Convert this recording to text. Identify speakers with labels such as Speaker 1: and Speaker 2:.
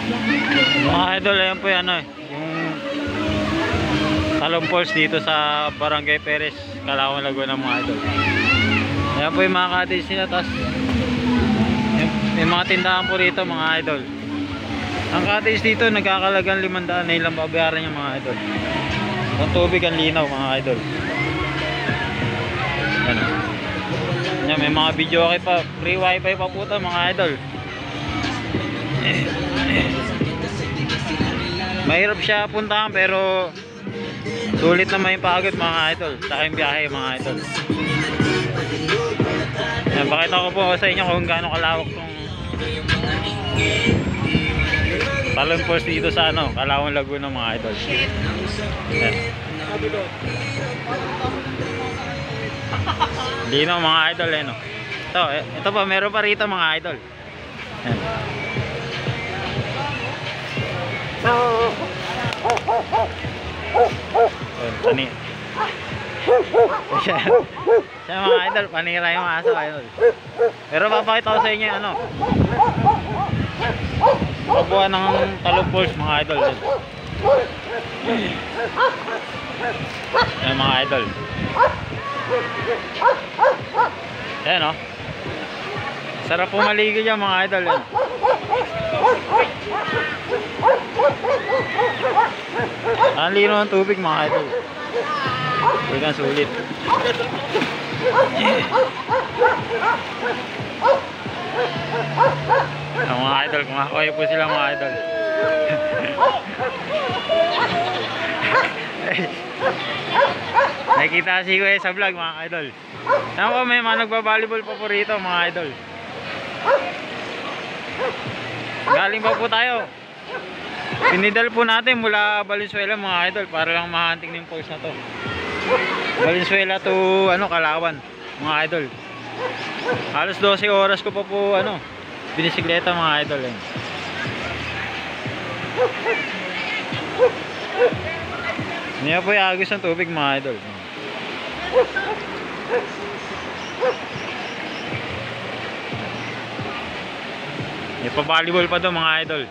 Speaker 1: Mga idol, ayan po yan yung Talon Falls dito sa Barangay Perez, Calauan, Laguna mga idol. Ayan po yung mga cottage nila, tas may mga tindahan po rito mga idol. Ang cottage dito nagkakalagang 500 na ilang babayaran niya mga idol. Ang tubig ang linaw mga idol. Ayan o. Ayan, may mga video okay pa, free wifi pa po ito mga idol. Mahirap siya puntahan pero sulit naman yung pagod mga idol, sa yung biyahe mga idol. Ayan, pakita ko po sa inyo kung gaano kalawak tong Talon Falls dito sa Calauan, Laguna mga idol. Ayan. Linaw mga idol no. Ito pa, meron pa rito mga idol. Ayan. Pani. Siya mga idol, panira yung aso idol. Pero papakita ko sa inyo pagbuhan ng Talon Falls mga idol. Ayan mga idol. Ayan o. Sarap po maligo dyan mga idol. Ayan. Ang lino ng tubig mga idol. Huwag sulit. Ang mga idol, kumakakoy po sila mga idol. Nakikita si Kuya sa vlog mga idol. Tama po, may mga nagbabalibol pa po rito mga idol. Galing pa po tayo. Pinidal po natin mula Valenzuela mga idol para lang mahanting ng falls na to. Valenzuela to Calauan mga idol. Halos 12 oras ko pa po binisikleta mga idol. Hindi po yung agos ng tubig mga idol. May pa-volleyball pa to mga idol.